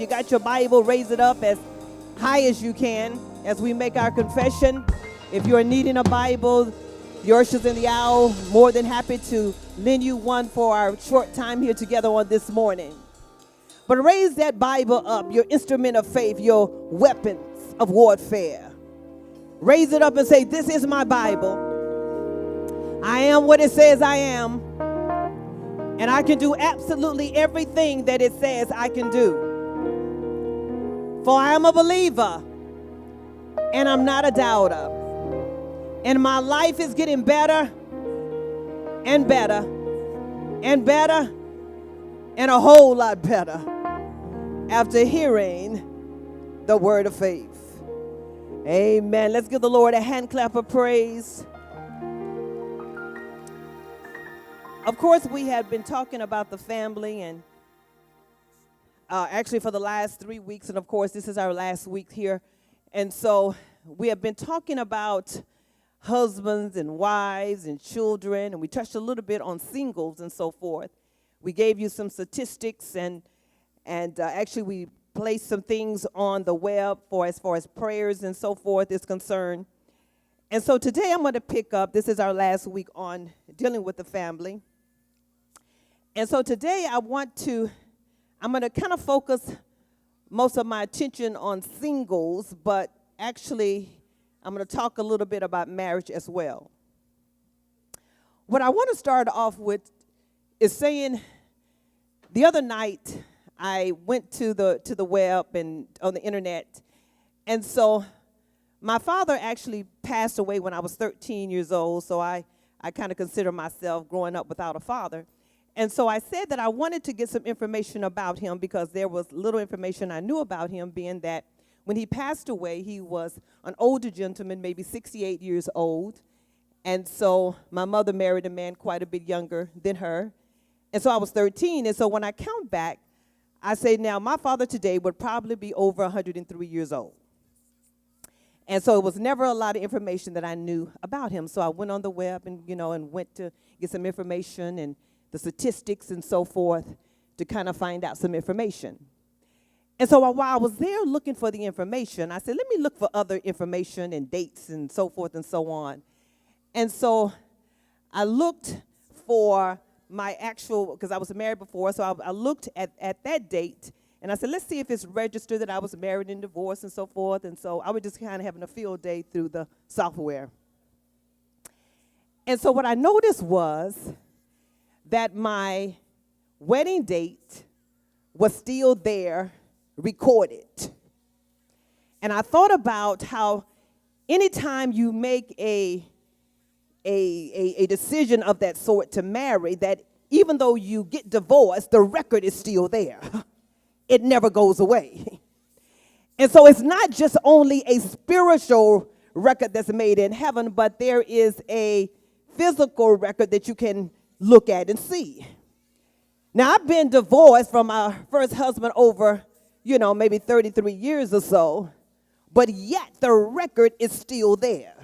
You got your Bible, raise it up as high as you can as we make our confession. If you're needing a Bible, the ushers in the aisle, more than happy to lend you one for our short time here together on this morning. But raise that Bible up, your instrument of faith, your weapons of warfare. Raise it up and say, this is my Bible. I am what it says I am. And I can do absolutely everything that it says I can do. For I am a believer, and I'm not a doubter. And my life is getting better and better and better and a whole lot better after hearing the word of faith. Amen. Let's give the Lord a hand clap of praise. Of course, we have been talking about the family and actually for the last 3 weeks, and of course, this is our last week here. And so we have been talking about husbands and wives and children, and we touched a little bit on singles and so forth. We gave you some statistics, and actually we placed some things on the web for as far as prayers and so forth is concerned. And so today I'm going to pick up, this is our last week on dealing with the family. And so today I'm going to kind of focus most of my attention on singles, but actually I'm going to talk a little bit about marriage as well. What I want to start off with is saying the other night I went to the web and on the internet, and so my father actually passed away when I was 13 years old, so I kind of consider myself growing up without a father. And so I said that I wanted to get some information about him because there was little information I knew about him, being that when he passed away, he was an older gentleman, maybe 68 years old. And so my mother married a man quite a bit younger than her. And so I was 13. And so when I count back, I say now my father today would probably be over 103 years old. And so it was never a lot of information that I knew about him. So I went on the web and went to get some information and the statistics and so forth to kind of find out some information. And so while I was there looking for the information, I said, let me look for other information and dates and so forth and so on. And so I looked for my actual, because I was married before, so I looked at that date, and I said, let's see if it's registered that I was married and divorced and so forth. And so I was just kind of having a field day through the software. And so what I noticed was that my wedding date was still there, recorded. And I thought about how anytime you make a decision of that sort to marry, that even though you get divorced, the record is still there. It never goes away. And so it's not just only a spiritual record that's made in heaven, but there is a physical record that you can look at and see. Now, I've been divorced from my first husband over, maybe 33 years or so, but yet the record is still there.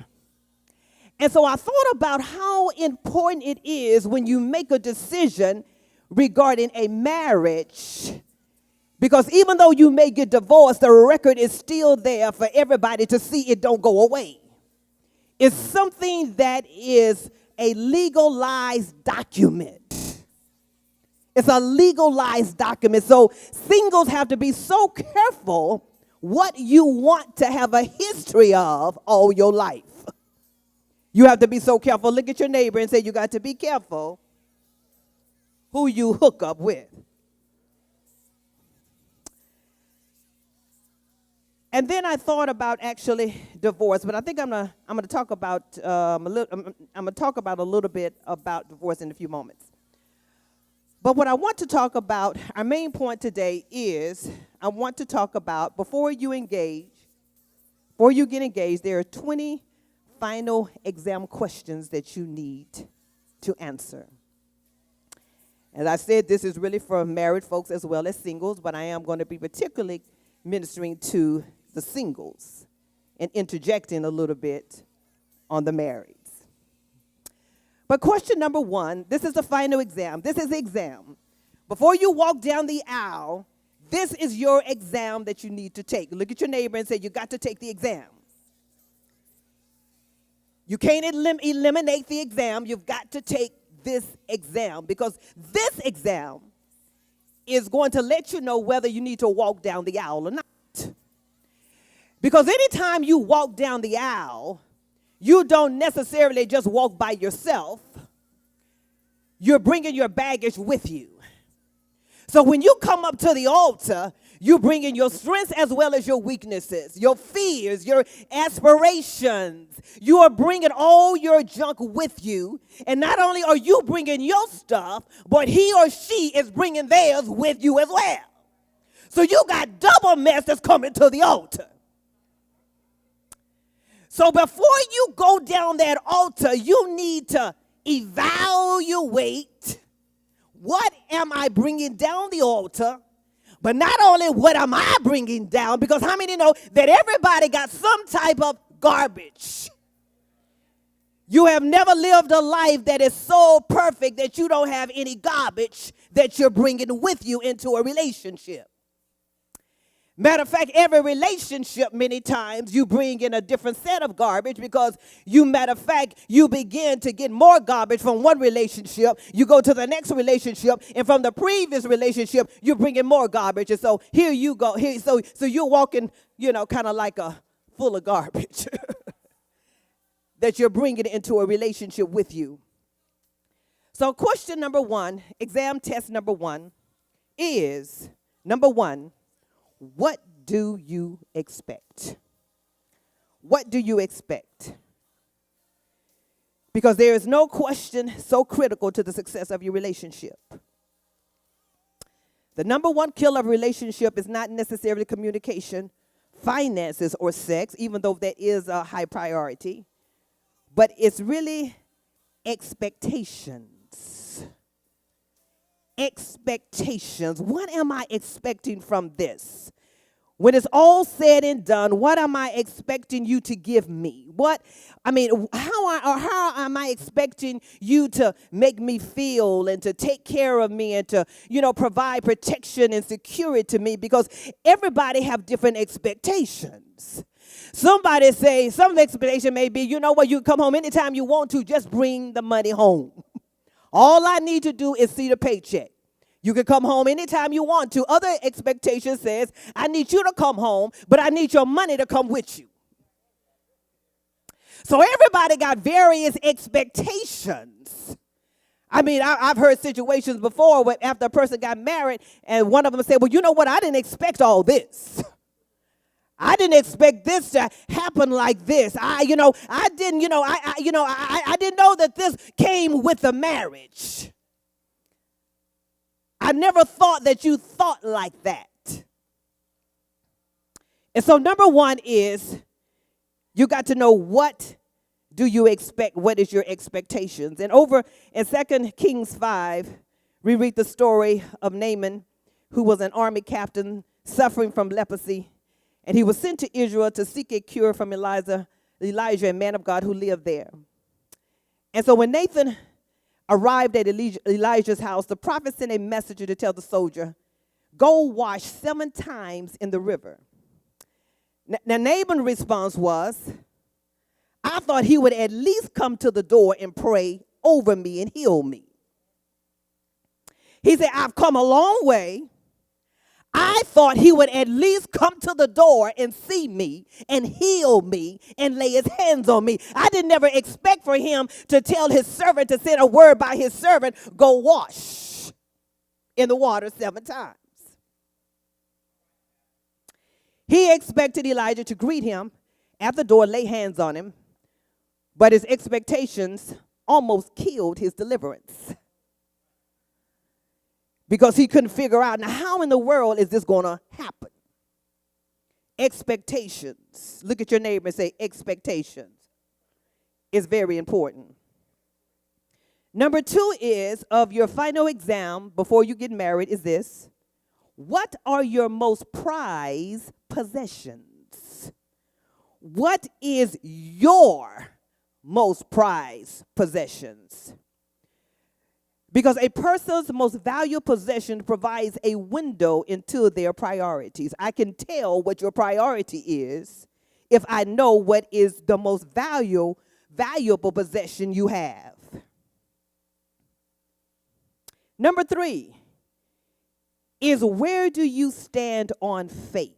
And so I thought about how important it is when you make a decision regarding a marriage, because even though you may get divorced, the record is still there for everybody to see. It don't go away. It's something that is a legalized document. It's a legalized document. So singles have to be so careful what you want to have a history of all your life. You have to be so careful. Look at your neighbor and say, you got to be careful who you hook up with. And then I thought about actually divorce, but I think I'm gonna talk about a little bit about divorce in a few moments. But what I want to talk about, our main point today is I want to talk about before you get engaged, there are 20 final exam questions that you need to answer. As I said, this is really for married folks as well as singles, but I am going to be particularly ministering to the singles and interjecting a little bit on the marrieds. But question number one, this is the final exam. This is the exam. Before you walk down the aisle, This is your exam that you need to take. Look at your neighbor and say, you got to take the exam. You can't eliminate the exam. You've got to take this exam, because this exam is going to let you know whether you need to walk down the aisle or not. Because anytime you walk down the aisle, you don't necessarily just walk by yourself. You're bringing your baggage with you. So when you come up to the altar, you bring in your strengths as well as your weaknesses, your fears, your aspirations. You are bringing all your junk with you. And not only are you bringing your stuff, but he or she is bringing theirs with you as well. So you got double mess that's coming to the altar. So before you go down that altar, you need to evaluate, what am I bringing down the altar? But not only what am I bringing down, because how many know that everybody got some type of garbage? You have never lived a life that is so perfect that you don't have any garbage that you're bringing with you into a relationship. Matter of fact, every relationship, many times, you bring in a different set of garbage, because matter of fact, you begin to get more garbage from one relationship. You go to the next relationship, and from the previous relationship, you're bringing more garbage. And so here you go. So you're walking, kind of like a full of garbage that you're bringing into a relationship with you. So question number one, exam test number one is, number one, what do you expect? What do you expect? Because there is no question so critical to the success of your relationship. The number one killer of a relationship is not necessarily communication, finances, or sex, even though that is a high priority, but it's really expectations. Expectations. What am I expecting from this? When it's all said and done, what am I expecting you to give me? How am I expecting you to make me feel and to take care of me and to, provide protection and security to me? Because everybody have different expectations. Somebody say, some expectation may be, you can come home anytime you want to, just bring the money home. All I need to do is see the paycheck. You can come home anytime you want to. Other expectation says, I need you to come home, but I need your money to come with you. So everybody got various expectations. I've heard situations before where after a person got married and one of them said, well, you know what? I didn't expect all this. I didn't expect this to happen like this. I didn't know that this came with the marriage. I never thought that you thought like that. And so number one is, you got to know, what do you expect? What is your expectations? And over in 2 Kings 5, we read the story of Naaman, who was an army captain suffering from leprosy. And he was sent to Israel to seek a cure from Elijah, a man of God who lived there. And so when Nathan arrived at Elijah's house, the prophet sent a messenger to tell the soldier, go wash 7 times in the river. Now Naaman's response was, I thought he would at least come to the door and pray over me and heal me. He said, I've come a long way. I thought he would at least come to the door and see me and heal me and lay his hands on me. I didn't never expect for him to tell his servant, to send a word by his servant, go wash in the water 7 times. He expected Elijah to greet him at the door, lay hands on him, but his expectations almost killed his deliverance. Because he couldn't figure out, now how in the world is this going to happen? Expectations. Look at your neighbor and say, expectations is very important. Number 2 is, of your final exam before you get married, is this: what are your most prized possessions? What is your most prized possessions? Because a person's most valued possession provides a window into their priorities. I can tell what your priority is if I know what is the most valuable possession you have. Number 3 is, where do you stand on faith?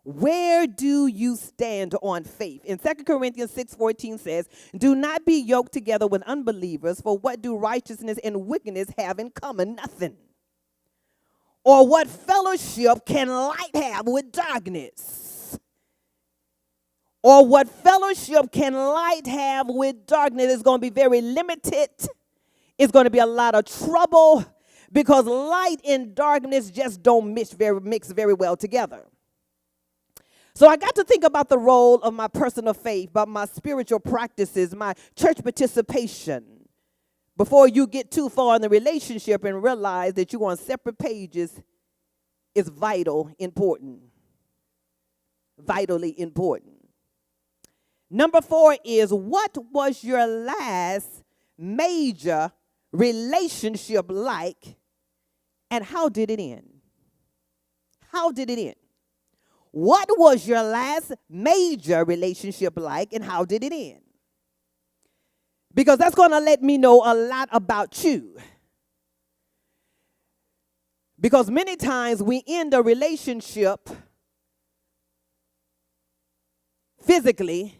Where do you stand on faith? In 2 Corinthians 6:14 says, do not be yoked together with unbelievers, for what do righteousness and wickedness have in common? Nothing. Or what fellowship can light have with darkness? Or what fellowship can light have with darkness? Is going to be very limited. It's going to be a lot of trouble, because light and darkness just don't mix very well together. So I got to think about the role of my personal faith, about my spiritual practices, my church participation, before you get too far in the relationship and realize that you're on separate pages is vitally important. Number 4 is, what was your last major relationship like, and how did it end? How did it end? What was your last major relationship like, and how did it end? Because that's going to let me know a lot about you. Because many times we end a relationship physically,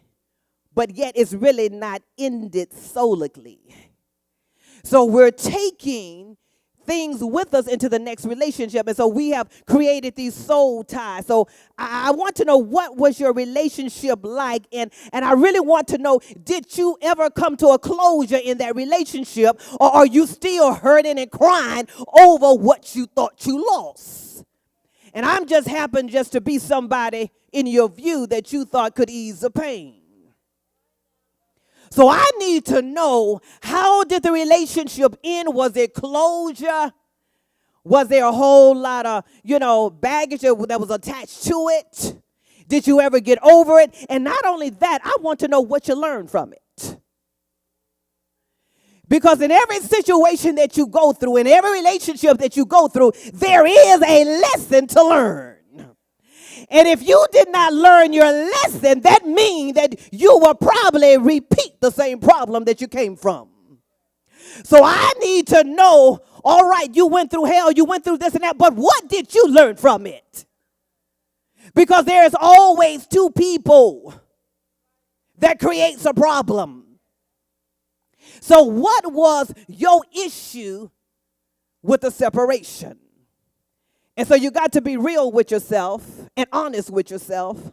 but yet it's really not ended solically. So we're taking things with us into the next relationship. And so we have created these soul ties. So I want to know, what was your relationship like? And I really want to know, did you ever come to a closure in that relationship? Or are you still hurting and crying over what you thought you lost? And I'm just happen just to be somebody in your view that you thought could ease the pain. So I need to know, how did the relationship end? Was it closure? Was there a whole lot of, baggage that was attached to it? Did you ever get over it? And not only that, I want to know what you learned from it. Because in every situation that you go through, in every relationship that you go through, there is a lesson to learn. And if you did not learn your lesson, that means that you will probably repeat the same problem that you came from. So I need to know, all right, you went through hell, you went through this and that, but what did you learn from it? Because there's always two people that creates a problem. So what was your issue with the separation? And so you got to be real with yourself and honest with yourself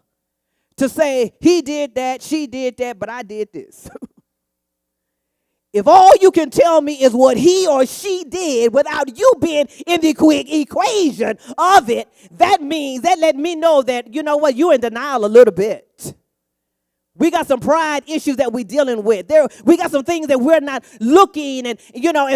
to say, he did that, she did that, but I did this. If all you can tell me is what he or she did without you being in the equation of it, that let me know that, you know what, you're in denial a little bit. We got some pride issues that we're dealing with. We got some things that we're not looking and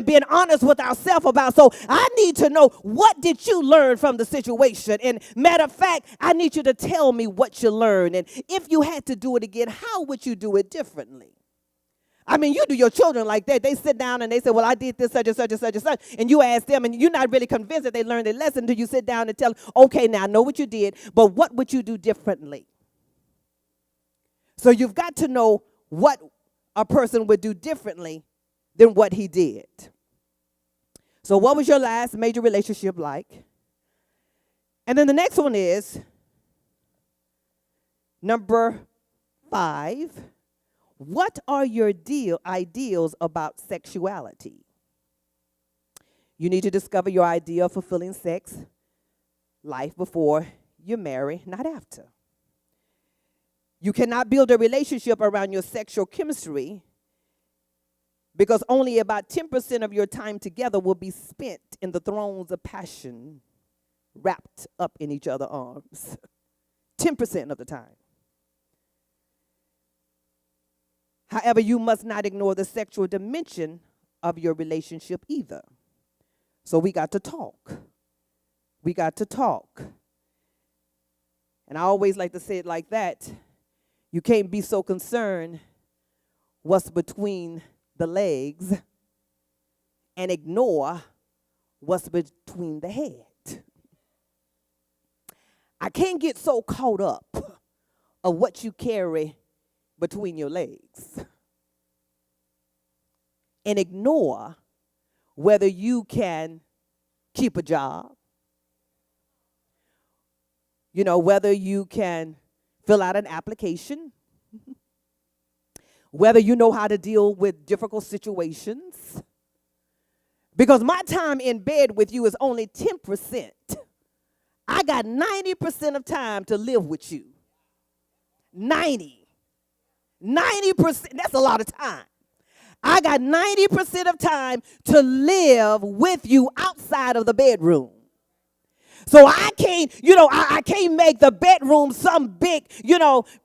being honest with ourselves about. So I need to know, what did you learn from the situation? And matter of fact, I need you to tell me what you learned. And if you had to do it again, how would you do it differently? I mean, you do your children like that. They sit down and they say, well, I did this, such and such and such and such. And you ask them, and you're not really convinced that they learned their lesson until you sit down and tell them, okay, now I know what you did, but what would you do differently? So you've got to know what a person would do differently than what he did. So what was your last major relationship like? And then the next one is number 5. What are your ideals about sexuality? You need to discover your idea of fulfilling sex life before you marry, not after. You cannot build a relationship around your sexual chemistry, because only about 10% of your time together will be spent in the thrones of passion wrapped up in each other's arms. 10% of the time. However, you must not ignore the sexual dimension of your relationship either. So we got to talk. We got to talk. And I always like to say it like that. You can't be so concerned what's between the legs and ignore what's between the head. I can't get so caught up of what you carry between your legs and ignore whether you can keep a job, whether you can fill out an application, whether you know how to deal with difficult situations. Because my time in bed with you is only 10%. I got 90% of time to live with you. 90%, that's a lot of time. I got 90% of time to live with you outside of the bedroom. So I can't, I can't make the bedroom some big,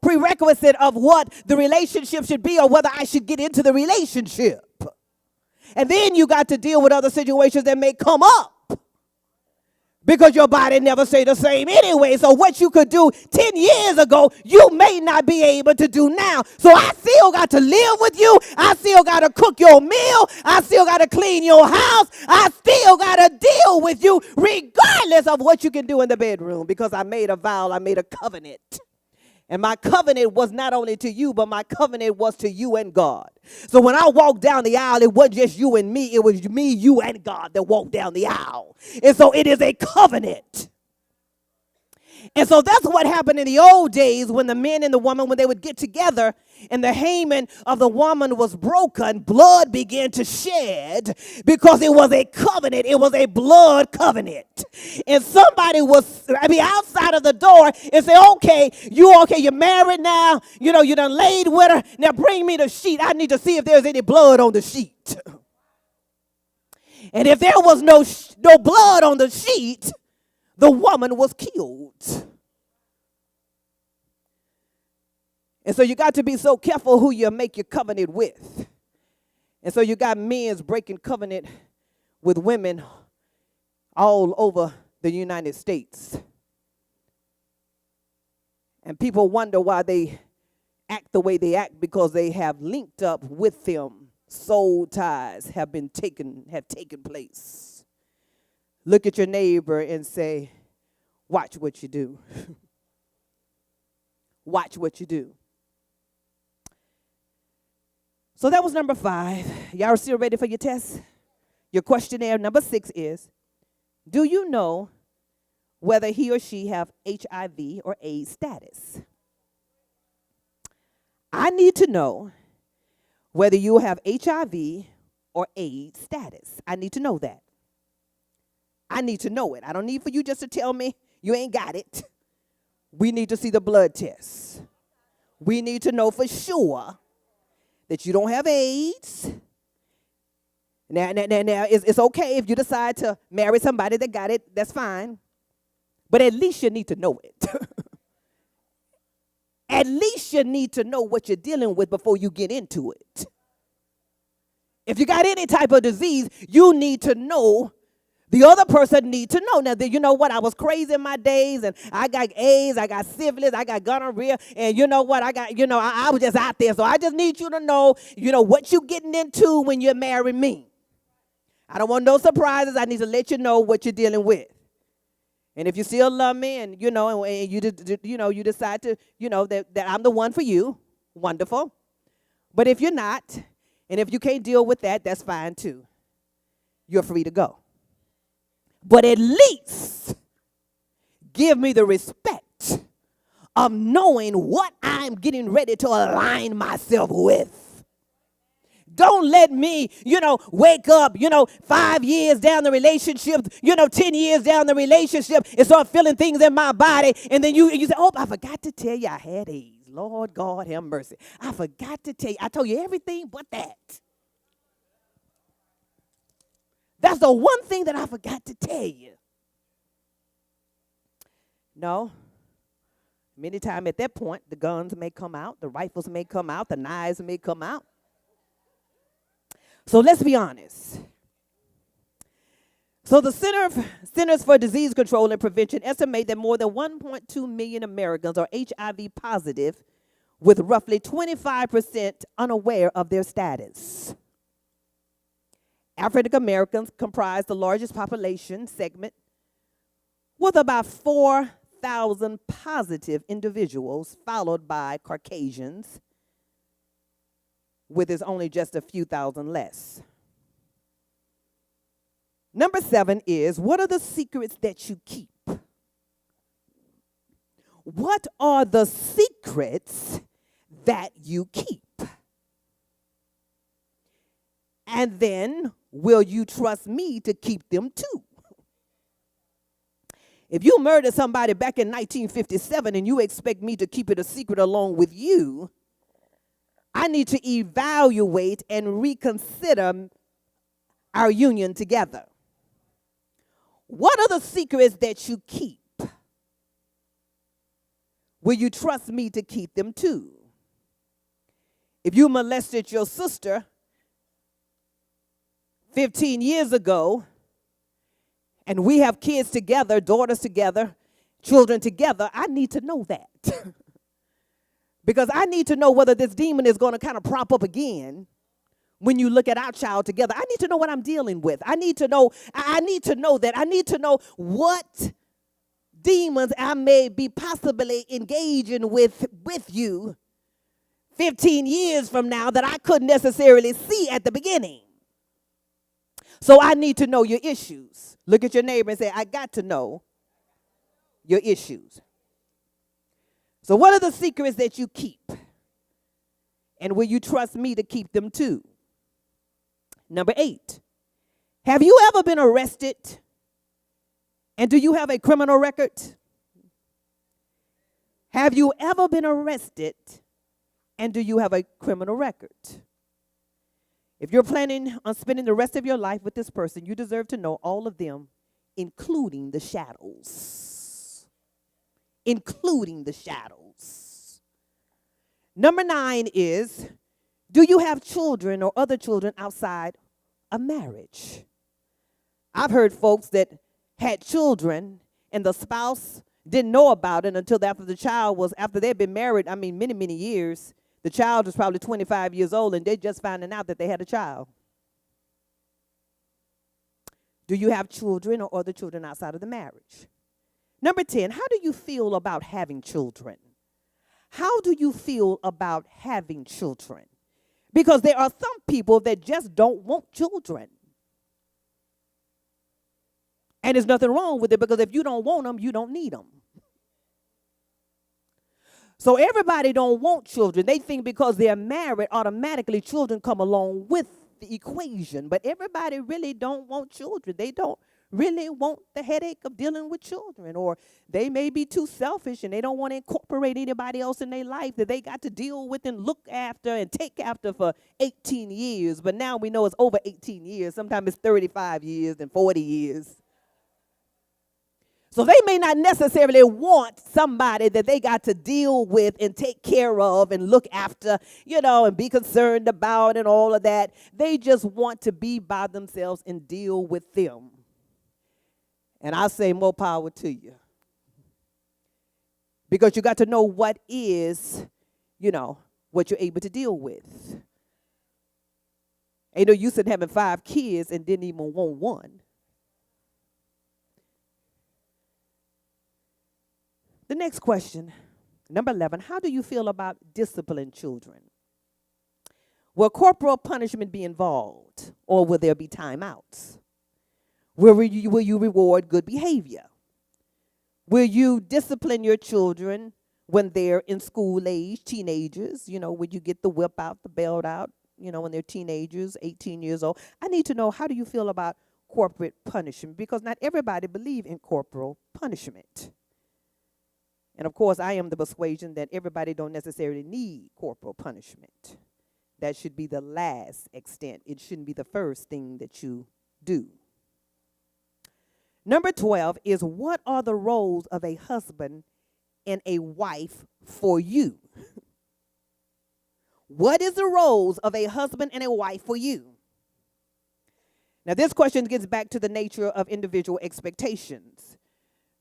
prerequisite of what the relationship should be or whether I should get into the relationship. And then you got to deal with other situations that may come up because your body never stay the same anyway. So what you could do 10 years ago, you may not be able to do now. So I still got to live with you. I still got to cook your meal. I still got to clean your house. I still got to deal with you regardless of what you can do in the bedroom, because I made a vow, I made a covenant. And my covenant was not only to you, but my covenant was to you and God. So when I walked down the aisle, it wasn't just you and me. It was me, you, and God that walked down the aisle. And so it is a covenant. And so that's what happened in the old days when the men and the woman, when they would get together and the hymen of the woman was broken, blood began to shed because it was a covenant. It was a blood covenant. And somebody was, outside of the door and say, okay, you're married now. You done laid with her. Now bring me the sheet. I need to see if there's any blood on the sheet. And if there was no blood on the sheet, the woman was killed. And so you got to be so careful who you make your covenant with. And so you got men breaking covenant with women all over the United States. And people wonder why they act the way they act, because they have linked up with them. Soul ties have taken place. Look at your neighbor and say, watch what you do. Watch what you do. So that was number 5. Y'all still ready for your test? Your questionnaire number 6 is, do you know whether he or she have HIV or AIDS status? I need to know whether you have HIV or AIDS status. I need to know that. I need to know it. I don't need for you just to tell me you ain't got it. We need to see the blood test. We need to know for sure that you don't have AIDS. Now, it's okay if you decide to marry somebody that got it. That's fine. But at least you need to know it. At least you need to know what you're dealing with before you get into it. If you got any type of disease, you need to know. The other person need to know. Now, you know what? I was crazy in my days, and I got AIDS, I got syphilis, I got gonorrhea, and you know what? I was just out there. So I just need you to know, what you getting into when you marry me. I don't want no surprises. I need to let you know what you're dealing with. And if you still love me, and and you decide to, that I'm the one for you, wonderful. But if you're not, and if you can't deal with that, that's fine too. You're free to go. But at least give me the respect of knowing what I'm getting ready to align myself with. Don't let me, wake up, 5 years down the relationship, 10 years down the relationship and start feeling things in my body. And then you say, oh, I forgot to tell you I had AIDS. Lord God have mercy. I forgot to tell you. I told you everything but that. That's the one thing that I forgot to tell you. No. Many times at that point, the guns may come out, the rifles may come out, the knives may come out. So let's be honest. So the Centers for Disease Control and Prevention estimate that more than 1.2 million Americans are HIV positive, with roughly 25% unaware of their status. African Americans comprise the largest population segment, with about 4,000 positive individuals, followed by Caucasians, with is only just a few thousand less. Number 7 is, what are the secrets that you keep? What are the secrets that you keep? And then, will you trust me to keep them too? If you murdered somebody back in 1957 and you expect me to keep it a secret along with you, I need to evaluate and reconsider our union together. What are the secrets that you keep? Will you trust me to keep them too? If you molested your sister 15 years ago, and we have kids together, daughters together, children together, I need to know that. Because I need to know whether this demon is going to kind of prop up again when you look at our child together. I need to know what I'm dealing with. I need to know that. I need to know what demons I may be possibly engaging with you 15 years from now that I couldn't necessarily see at the beginning. So I need to know your issues. Look at your neighbor and say, I got to know your issues. So what are the secrets that you keep? And will you trust me to keep them too? Number 8, have you ever been arrested? And do you have a criminal record? Have you ever been arrested? And do you have a criminal record? If you're planning on spending the rest of your life with this person, you deserve to know all of them, including the shadows. Including the shadows. Number 9 is, do you have children or other children outside of marriage? I've heard folks that had children and the spouse didn't know about it until after they'd been married, many, many years. The child was probably 25 years old, and they're just finding out that they had a child. Do you have children or other children outside of the marriage? Number 10, how do you feel about having children? How do you feel about having children? Because there are some people that just don't want children. And there's nothing wrong with it, because if you don't want them, you don't need them. So everybody don't want children. They think because they're married, automatically children come along with the equation. But everybody really don't want children. They don't really want the headache of dealing with children. Or they may be too selfish and they don't want to incorporate anybody else in their life that they got to deal with and look after and take after for 18 years. But now we know it's over 18 years. Sometimes it's 35 years and 40 years. So they may not necessarily want somebody that they got to deal with and take care of and look after, and be concerned about and all of that. They just want to be by themselves and deal with them. And I say more power to you. Because you got to know what is, what you're able to deal with. Ain't no use in having 5 kids and didn't even want one. The next question, number 11, how do you feel about disciplining children? Will corporal punishment be involved, or will there be timeouts? Will you reward good behavior? Will you discipline your children when they're in school age, teenagers? When you get the whip out, the belt out, when they're teenagers, 18 years old? I need to know, how do you feel about corporate punishment? Because not everybody believes in corporal punishment. And of course, I am the persuasion that everybody don't necessarily need corporal punishment. That should be the last extent. It shouldn't be the first thing that you do. Number 12 is, what are the roles of a husband and a wife for you? What is the roles of a husband and a wife for you? Now, this question gets back to the nature of individual expectations.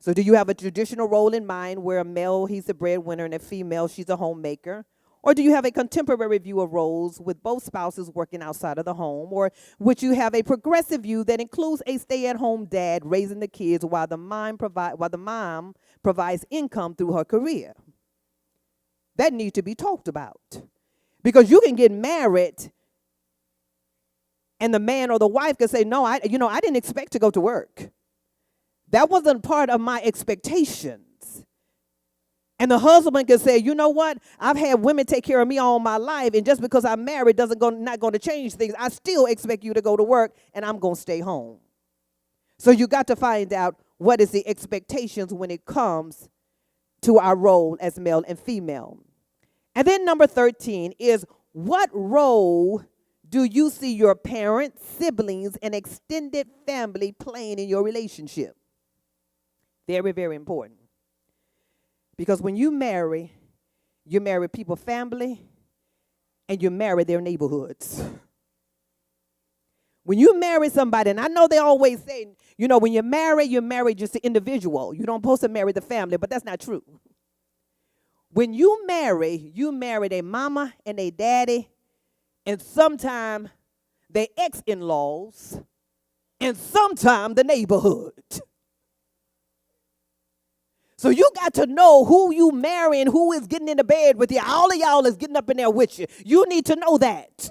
So do you have a traditional role in mind where a male, he's the breadwinner, and a female, she's a homemaker? Or do you have a contemporary view of roles with both spouses working outside of the home? Or would you have a progressive view that includes a stay-at-home dad raising the kids while the mom provides income through her career? That needs to be talked about. Because you can get married and the man or the wife can say, no, I didn't expect to go to work. That wasn't part of my expectations. And the husband can say, you know what? I've had women take care of me all my life, and just because I'm married not going to change things. I still expect you to go to work, and I'm going to stay home. So you got to find out what is the expectations when it comes to our role as male and female. And then number 13 is, what role do you see your parents, siblings, and extended family playing in your relationship? Very, very important. Because when you marry people's family and you marry their neighborhoods. When you marry somebody, and I know they always say, when you marry just the individual. You don't supposed to marry the family, but that's not true. When you marry their mama and their daddy, and sometimes their ex-in-laws, and sometimes the neighborhood. So you got to know who you marry and who is getting in the bed with you. All of y'all is getting up in there with you. You need to know that.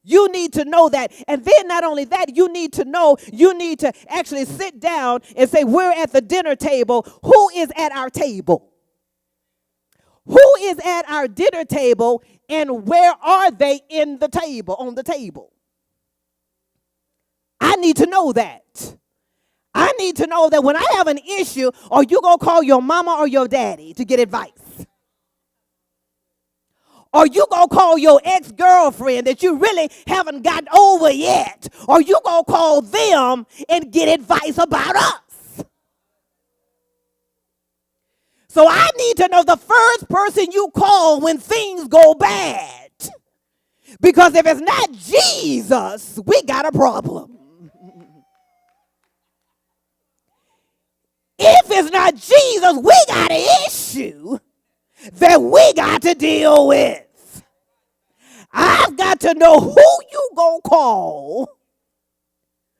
You need to know that. And then not only that, you need to actually sit down and say, we're at the dinner table. Who is at our table? Who is at our dinner table, and where are they on the table? I need to know that. I need to know that when I have an issue, are you going to call your mama or your daddy to get advice? Or you going to call your ex-girlfriend that you really haven't gotten over yet? Or you going to call them and get advice about us? So I need to know the first person you call when things go bad. Because if it's not Jesus, we got a problem. If it's not Jesus, we got an issue that we got to deal with. I've got to know who you gonna call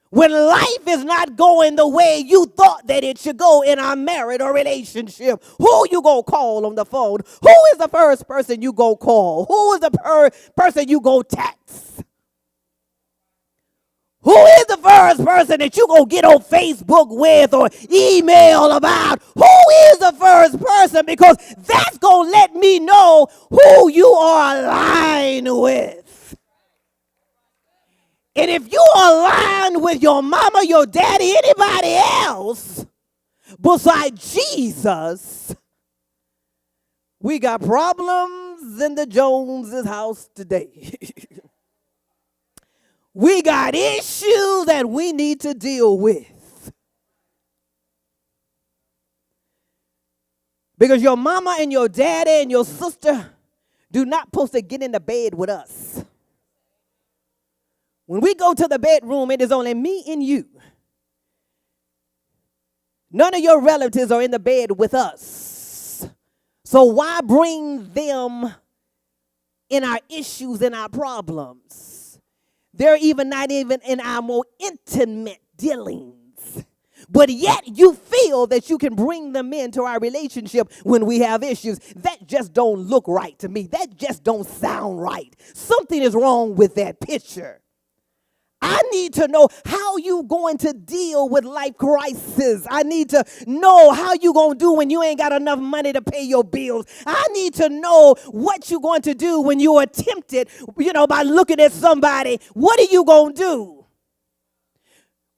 when life is not going the way you thought that it should go in our marriage or relationship. Who you gonna call on the phone? Who is the first person you gonna call? Who is the person you gonna text? Who is the first person that you going to get on Facebook with or email about? Who is the first person? Because that's going to let me know who you are aligned with. And if you are aligned with your mama, your daddy, anybody else besides Jesus, we got problems in the Joneses' house today. We got issues that we need to deal with. Because your mama and your daddy and your sister do not supposed to get in the bed with us. When we go to the bedroom, it is only me and you. None of your relatives are in the bed with us. So why bring them in our issues and our problems? They're not even in our more intimate dealings. But yet you feel that you can bring them into our relationship when we have issues. That just don't look right to me. That just don't sound right. Something is wrong with that picture. I need to know how you going to deal with life crisis. I need to know how you going to do when you ain't got enough money to pay your bills. I need to know what you going to do when you are tempted, by looking at somebody. What are you going to do?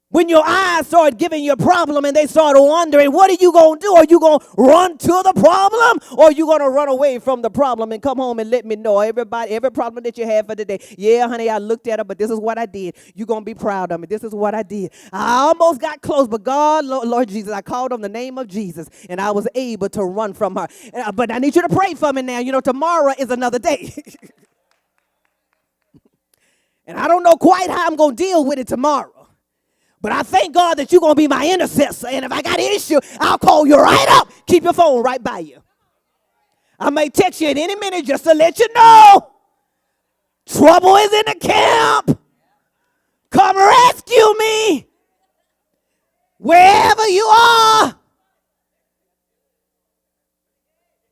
When your eyes start giving you a problem and they start wondering, what are you going to do? Are you going to run to the problem, or are you going to run away from the problem and come home and let me know every problem that you have for today? Yeah, honey, I looked at it, but this is what I did. You're going to be proud of me. This is what I did. I almost got close, but God, Lord Jesus, I called on the name of Jesus, and I was able to run from her. But I need you to pray for me now. Tomorrow is another day. And I don't know quite how I'm going to deal with it tomorrow. But I thank God that you're going to be my intercessor. And if I got an issue, I'll call you right up. Keep your phone right by you. I may text you at any minute just to let you know trouble is in the camp. Come rescue me wherever you are.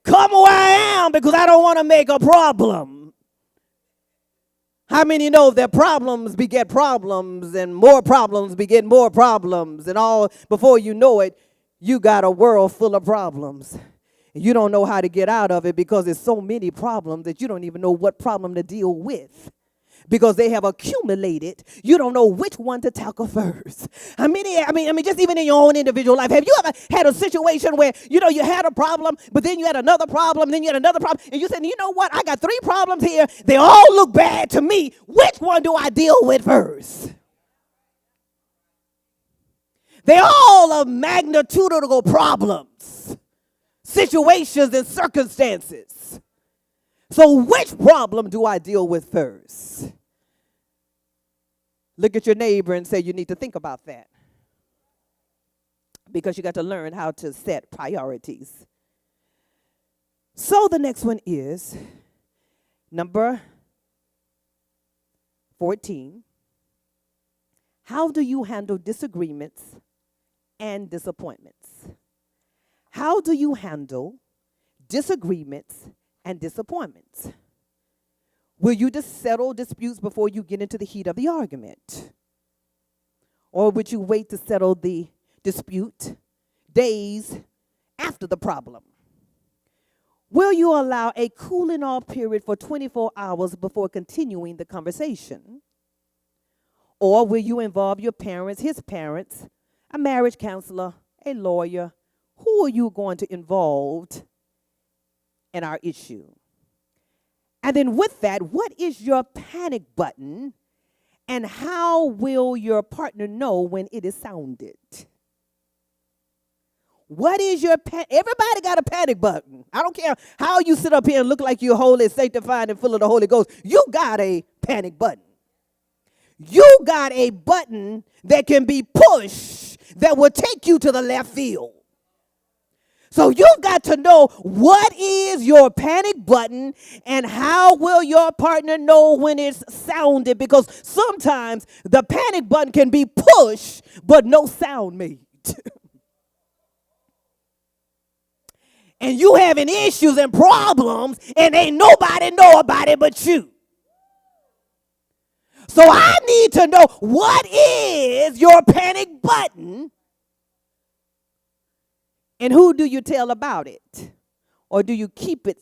Come where I am because I don't want to make a problem. How many know that problems beget problems and more problems beget more problems, and all before you know it, you got a world full of problems. You don't know how to get out of it because there's so many problems that you don't even know what problem to deal with. Because they have accumulated, you don't know which one to tackle first. I mean, just even in your own individual life, have you ever had a situation where, you had a problem, but then you had another problem, then you had another problem, and you said, you know what, I got 3 problems here. They all look bad to me. Which one do I deal with first? They all are magnitudinal problems, situations and circumstances. So which problem do I deal with first? Look at your neighbor and say, you need to think about that. Because you got to learn how to set priorities. So the next one is number 14. How do you handle disagreements and disappointments? How do you handle disagreements and disappointments? Will you just settle disputes before you get into the heat of the argument? Or would you wait to settle the dispute days after the problem? Will you allow a cooling off period for 24 hours before continuing the conversation? Or will you involve your parents, his parents, a marriage counselor, a lawyer? Who are you going to involve in our issue? And then with that, what is your panic button, and how will your partner know when it is sounded? What is your everybody got a panic button. I don't care how you sit up here and look like you're holy, sanctified, and full of the Holy Ghost. You got a panic button. You got a button that can be pushed that will take you to the left field. So you've got to know what is your panic button and how will your partner know when it's sounded, because sometimes the panic button can be pushed but no sound made. And you having issues and problems and ain't nobody know about it but you. So I need to know, what is your panic button? And who do you tell about it? Or do you keep it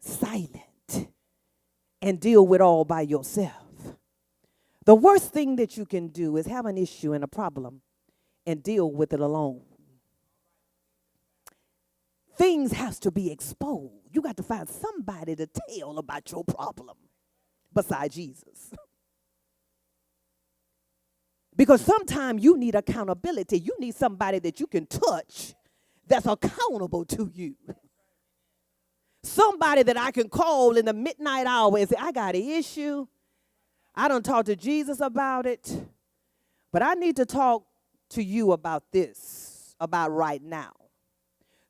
silent and deal with all by yourself? The worst thing that you can do is have an issue and a problem and deal with it alone. Things have to be exposed. You got to find somebody to tell about your problem besides Jesus. Because sometimes you need accountability. You need somebody that you can touch that's accountable to you. Somebody that I can call in the midnight hour and say, I got an issue. I done talked to Jesus about it. But I need to talk to you about this, about right now.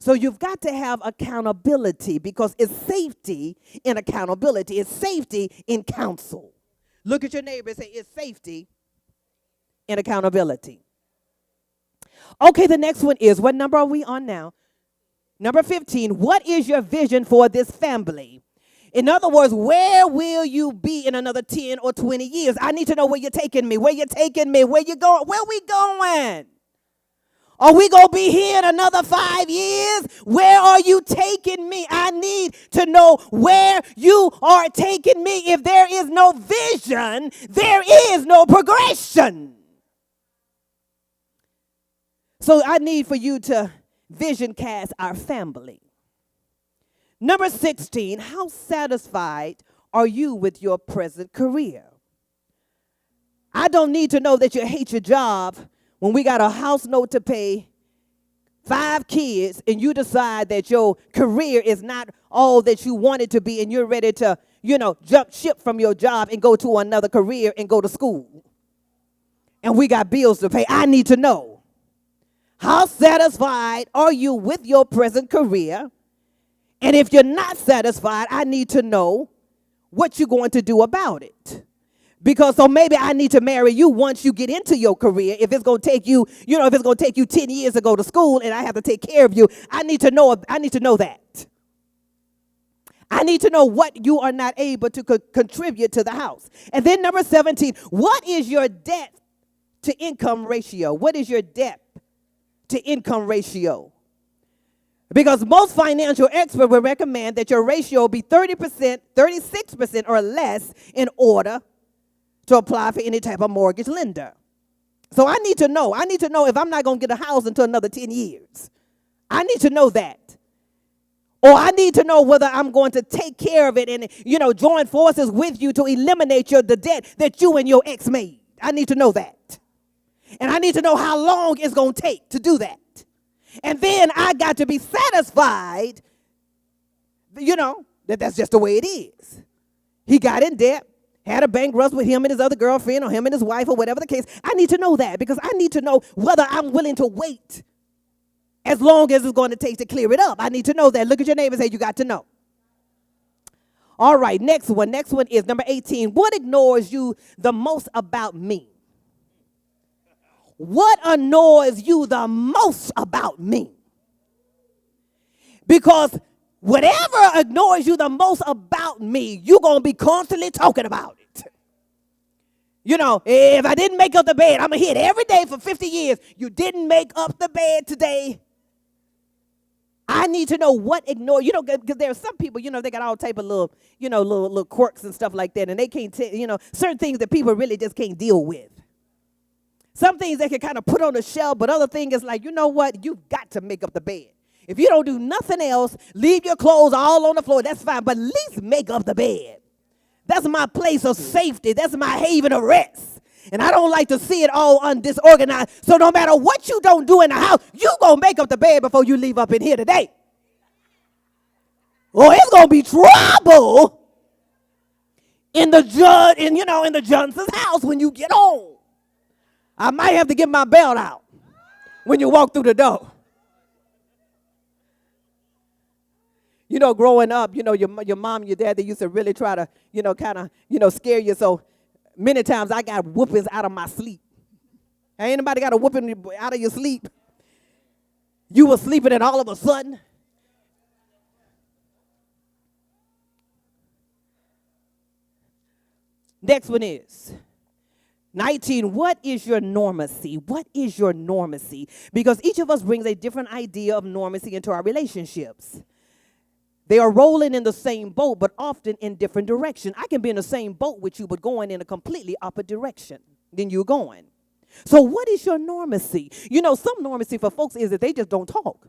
So you've got to have accountability, because it's safety in accountability. It's safety in counsel. Look at your neighbor and say, it's safety in accountability. Okay, the next one is, what number are we on now? Number 15, what is your vision for this family? In other words, where will you be in another 10 or 20 years? I need to know where you're taking me, where you're taking me, where you going, where we going? Are we going to be here in another 5 years? Where are you taking me? I need to know where you are taking me. If there is no vision, there is no progression. So I need for you to vision cast our family. Number 16, how satisfied are you with your present career? I don't need to know that you hate your job when we got a house note to pay, 5 kids, and you decide that your career is not all that you want it to be, and you're ready to, jump ship from your job and go to another career and go to school. And we got bills to pay. I need to know, how satisfied are you with your present career? And if you're not satisfied, I need to know what you're going to do about it. Because so maybe I need to marry you once you get into your career. If it's going to take you, if it's going to take you 10 years to go to school and I have to take care of you, I need to know that. I need to know what you are not able to contribute to the house. And then number 17, what is your debt to income ratio? What is your debt to income ratio? Because most financial experts will recommend that your ratio be 30%, 36% or less in order to apply for any type of mortgage lender. So I need to know. I need to know if I'm not going to get a house until another 10 years. I need to know that. Or I need to know whether I'm going to take care of it and, join forces with you to eliminate the debt that you and your ex made. I need to know that. And I need to know how long it's going to take to do that. And then I got to be satisfied, that that's just the way it is. He got in debt. Had a bank rust with him and his other girlfriend or him and his wife or whatever the case. I need to know that because I need to know whether I'm willing to wait as long as it's going to take to clear it up. I need to know that. Look at your neighbor and say, you got to know. All right, next one. Next one is number 18. What ignores you the most about me? What annoys you the most about me? Because whatever annoys you the most about me, you're going to be constantly talking about it. If I didn't make up the bed, I'm going to hear it every day for 50 years. You didn't make up the bed today. I need to know what because there are some people, they got all type of little quirks and stuff like that. And they can't certain things that people really just can't deal with. Some things they can kind of put on the shelf, but other things is like, you know what? You've got to make up the bed. If you don't do nothing else, leave your clothes all on the floor, that's fine. But at least make up the bed. That's my place of safety. That's my haven of rest. And I don't like to see it all disorganized. So no matter what you don't do in the house, you going to make up the bed before you leave up in here today. Or it's going to be trouble in the Johnson's house when you get home. I might have to get my belt out when you walk through the door. Growing up, your mom and your dad, they used to really try to, scare you. So many times I got whoopings out of my sleep. Ain't anybody got a whooping out of your sleep? You were sleeping and all of a sudden. Next one is 19. What is your normacy? What is your normacy? Because each of us brings a different idea of normacy into our relationships. They are rolling in the same boat, but often in different directions. I can be in the same boat with you, but going in a completely opposite direction than you're going. So what is your normacy? Some normacy for folks is that they just don't talk.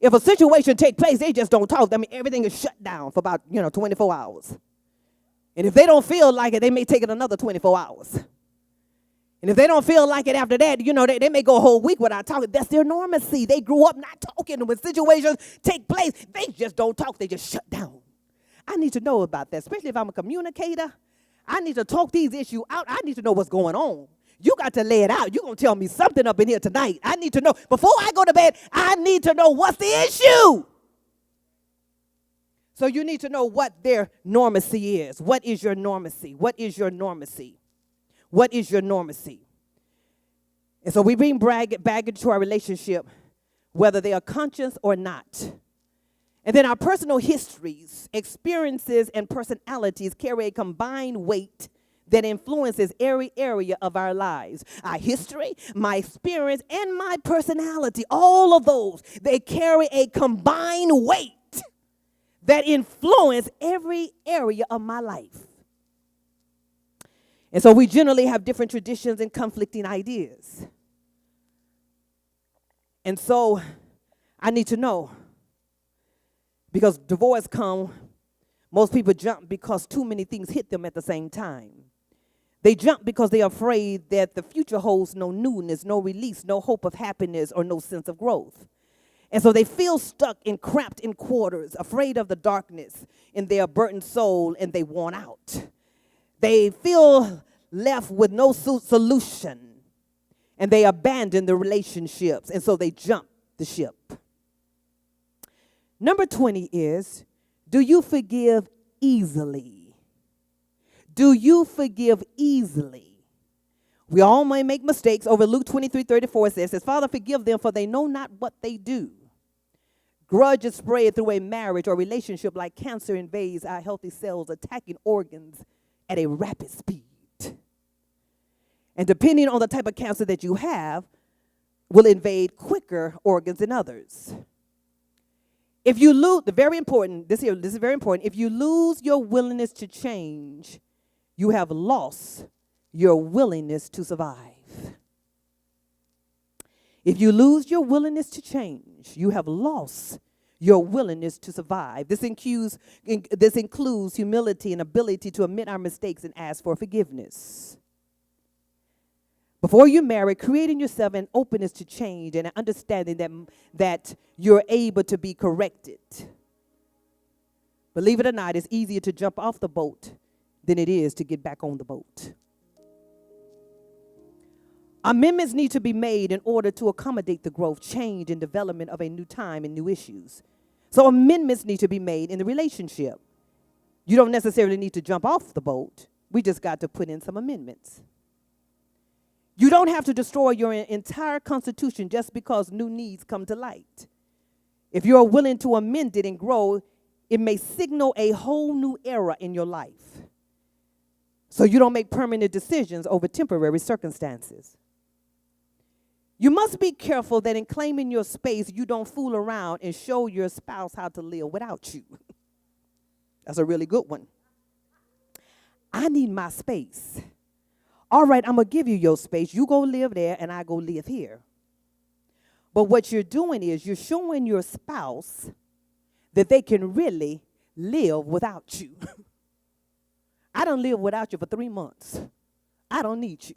If a situation takes place, they just don't talk. I mean, everything is shut down for about, 24 hours. And if they don't feel like it, they may take it another 24 hours. And if they don't feel like it after that, they may go a whole week without talking. That's their normacy. They grew up not talking. And when situations take place, they just don't talk. They just shut down. I need to know about that, especially if I'm a communicator. I need to talk these issues out. I need to know what's going on. You got to lay it out. You're going to tell me something up in here tonight. I need to know. Before I go to bed, I need to know what's the issue. So you need to know what their normacy is. What is your normacy? What is your normacy? What is your normacy? And so we bring baggage to our relationship, whether they are conscious or not. And then our personal histories, experiences, and personalities carry a combined weight that influences every area of our lives. Our history, my experience, and my personality, all of those, they carry a combined weight that influence every area of my life. And so we generally have different traditions and conflicting ideas. And so I need to know, because divorce comes, most people jump because too many things hit them at the same time. They jump because they're afraid that the future holds no newness, no release, no hope of happiness, or no sense of growth. And so they feel stuck and cramped in quarters, afraid of the darkness in their burdened soul, and they want out. They feel left with no solution, and they abandon the relationships, and so they jump the ship. Number 20 is, do you forgive easily? Do you forgive easily? We all may make mistakes. Over Luke 23:34 it says, Father, forgive them, for they know not what they do. Grudges spread through a marriage or relationship like cancer invades our healthy cells, attacking organs at a rapid speed. And depending on the type of cancer that you have, will invade quicker organs than others. If you lose, this is very important. If you lose your willingness to change, you have lost your willingness to survive. If you lose your willingness to change, you have lost your willingness to survive. This includes humility and ability to admit our mistakes and ask for forgiveness. Before you marry, creating yourself an openness to change and an understanding that you're able to be corrected. Believe it or not, it's easier to jump off the boat than it is to get back on the boat. Amendments need to be made in order to accommodate the growth, change, and development of a new time and new issues. So amendments need to be made in the relationship. You don't necessarily need to jump off the boat. We just got to put in some amendments. You don't have to destroy your entire constitution just because new needs come to light. If you're willing to amend it and grow, it may signal a whole new era in your life. So you don't make permanent decisions over temporary circumstances. You must be careful that in claiming your space, you don't fool around and show your spouse how to live without you. That's a really good one. I need my space. All right, I'm going to give you your space. You go live there and I go live here. But what you're doing is you're showing your spouse that they can really live without you. I don't live without you for 3 months. I don't need you.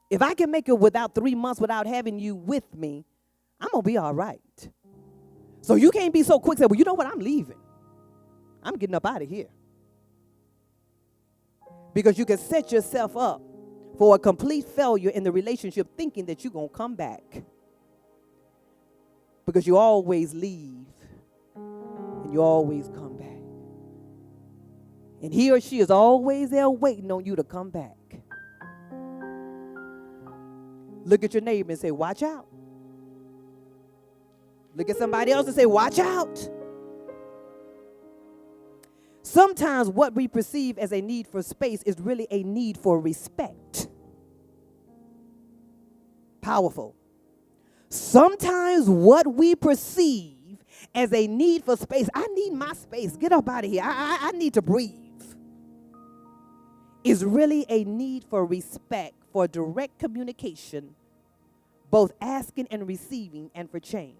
If I can make it without 3 months without having you with me, I'm going to be all right. So you can't be so quick to say, well, you know what, I'm leaving. I'm getting up out of here. Because you can set yourself up for a complete failure in the relationship thinking that you're going to come back. Because you always leave and you always come back. And he or she is always there waiting on you to come back. Look at your neighbor and say, watch out. Look at somebody else and say, watch out. Sometimes what we perceive as a need for space is really a need for respect. Powerful. Sometimes what we perceive as a need for space, I need my space, get up out of here, I need to breathe, is really a need for respect, for direct communication, both asking and receiving, and for change.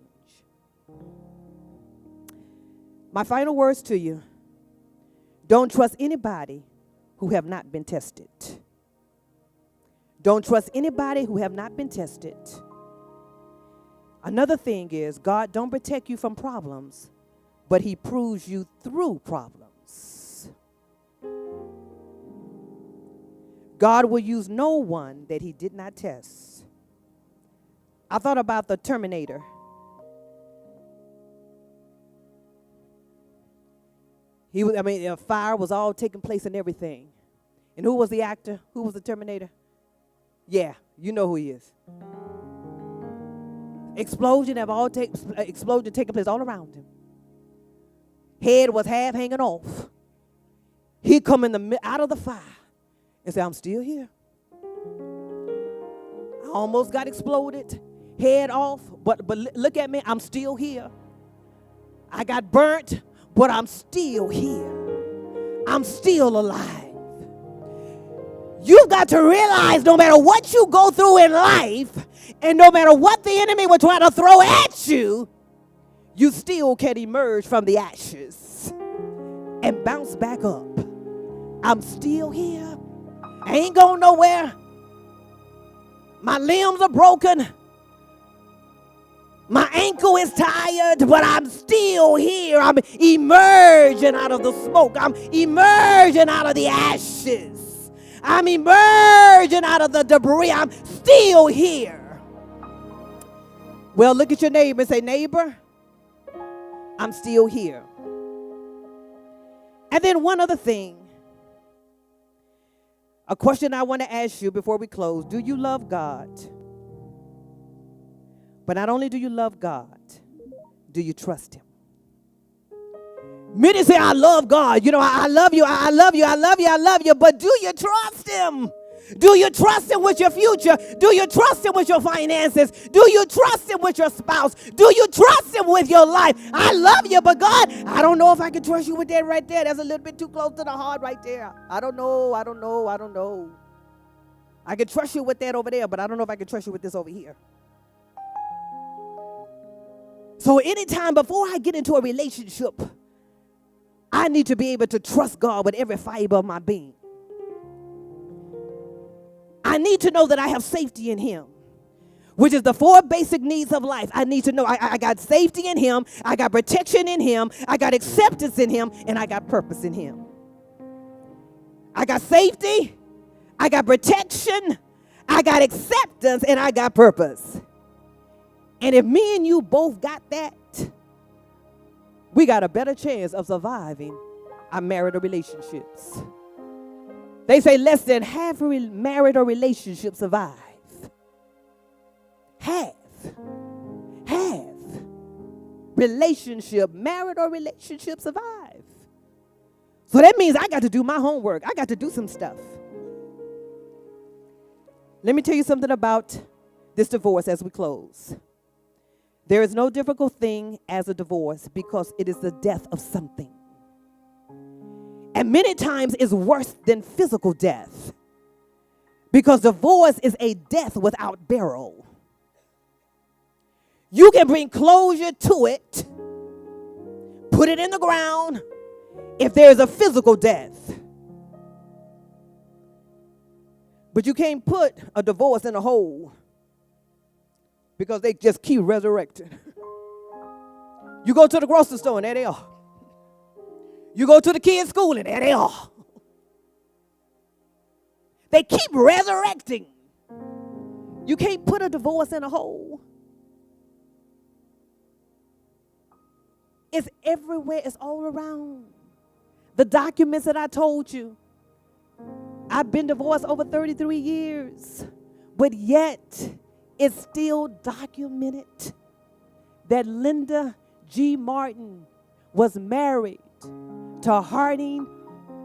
My final words to you: don't trust anybody who have not been tested. Don't trust anybody who have not been tested. Another thing is, God don't protect you from problems, but he proves you through problems. God will use no one that he did not test. I thought about the Terminator. Fire was all taking place and everything. And who was the actor? Who was the Terminator? Yeah, you know who he is. Explosion taking place all around him. Head was half hanging off. He come out of the fire and say, I'm still here. I almost got exploded, head off, but look at me, I'm still here. I got burnt, but I'm still here. I'm still alive. You've got to realize no matter what you go through in life, and no matter what the enemy will try to throw at you, you still can emerge from the ashes and bounce back up. I'm still here. I ain't going nowhere. My limbs are broken. My ankle is tired, but I'm still here. I'm emerging out of the smoke. I'm emerging out of the ashes. I'm emerging out of the debris. I'm still here. Well, look at your neighbor and say, neighbor, I'm still here. And then one other thing, a question I want to ask you before we close. Do you love God? But not only do you love God, do you trust him? Many say, I love God. You know, I love you, I love you, I love you, I love you. But do you trust him? Do you trust him with your future? Do you trust him with your finances? Do you trust him with your spouse? Do you trust him with your life? I love you, but God, I don't know if I can trust you with that right there. That's a little bit too close to the heart right there. I don't know. I can trust you with that over there, but I don't know if I can trust you with this over here. So anytime before I get into a relationship, I need to be able to trust God with every fiber of my being. I need to know that I have safety in him, which is the 4 basic needs of life. I need to know I got safety in him, I got protection in him, I got acceptance in him, and I got purpose in him. I got safety, I got protection, I got acceptance, and I got purpose. And if me and you both got that, we got a better chance of surviving our marital relationships. They say less than half marital relationships survive. Half marital relationships survive. So that means I got to do my homework. I got to do some stuff. Let me tell you something about this divorce as we close. There is no difficult thing as a divorce because it is the death of something. And many times it's worse than physical death because divorce is a death without burial. You can bring closure to it, put it in the ground if there's a physical death. But you can't put a divorce in a hole because they just keep resurrecting. You go to the grocery store and there they are. You go to the kids' school and there they are. They keep resurrecting. You can't put a divorce in a hole. It's everywhere. It's all around. The documents that I told you. I've been divorced over 33 years. But yet, it's still documented that Linda G. Martin was married to Harding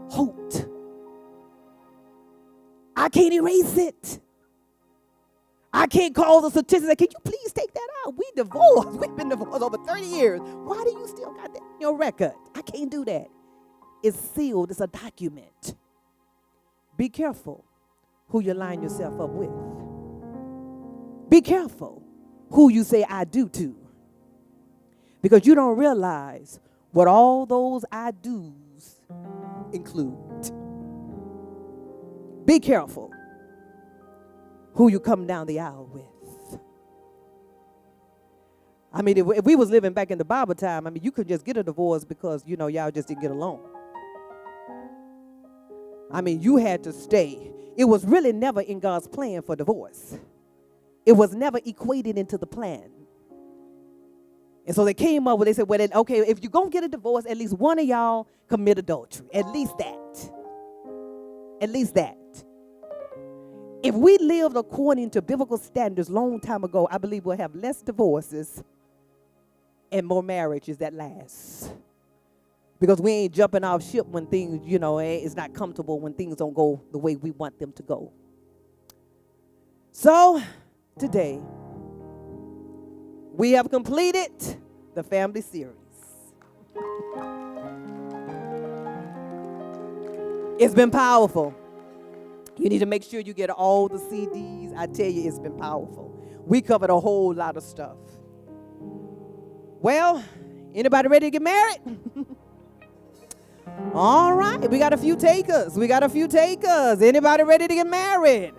Holt. I can't erase it. I can't call the statistics. Can you please take that out? We divorced. We've been divorced over 30 years. Why do you still got that in your record? I can't do that. It's sealed. It's a document. Be careful who you line yourself up with. Be careful who you say I do to. Because you don't realize what all those I do's include. Be careful who you come down the aisle with. I mean, if we was living back in the Bible time, I mean, you could just get a divorce because, you know, y'all just didn't get along. I mean, you had to stay. It was really never in God's plan for divorce. It was never equated into the plan. And so they came up with, they said, well, then, okay, if you're going to get a divorce, at least one of y'all commit adultery. At least that. At least that. If we lived according to biblical standards long time ago, I believe we'll have less divorces and more marriages that last. Because we ain't jumping off ship when things, you know, it's not comfortable, when things don't go the way we want them to go. So, today, we have completed the family series. It's been powerful. You need to make sure you get all the CDs. I tell you, it's been powerful. We covered a whole lot of stuff. Well, anybody ready to get married? All right, we got a few takers. Anybody ready to get married?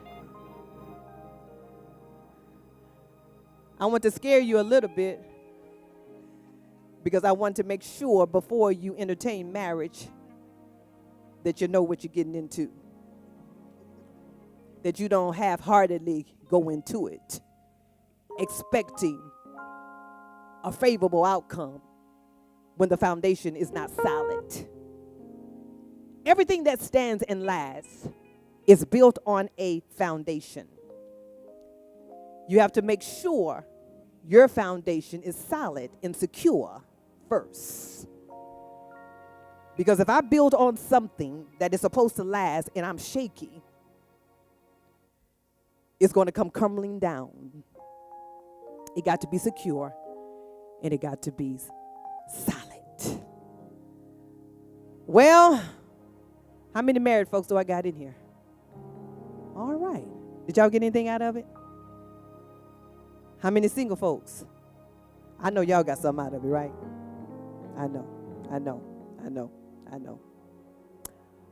I want to scare you a little bit because I want to make sure before you entertain marriage that you know what you're getting into. That you don't half-heartedly go into it expecting a favorable outcome when the foundation is not solid. Everything that stands and lasts is built on a foundation. You have to make sure your foundation is solid and secure first. Because if I build on something that is supposed to last and I'm shaky, it's going to come crumbling down. It got to be secure and it got to be solid. Well, how many married folks do I got in here? All right. Did y'all get anything out of it? How many single folks? I know y'all got something out of it, right? I know.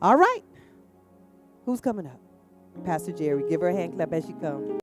All right. Who's coming up? Pastor Jerry. Give her a hand clap as she comes.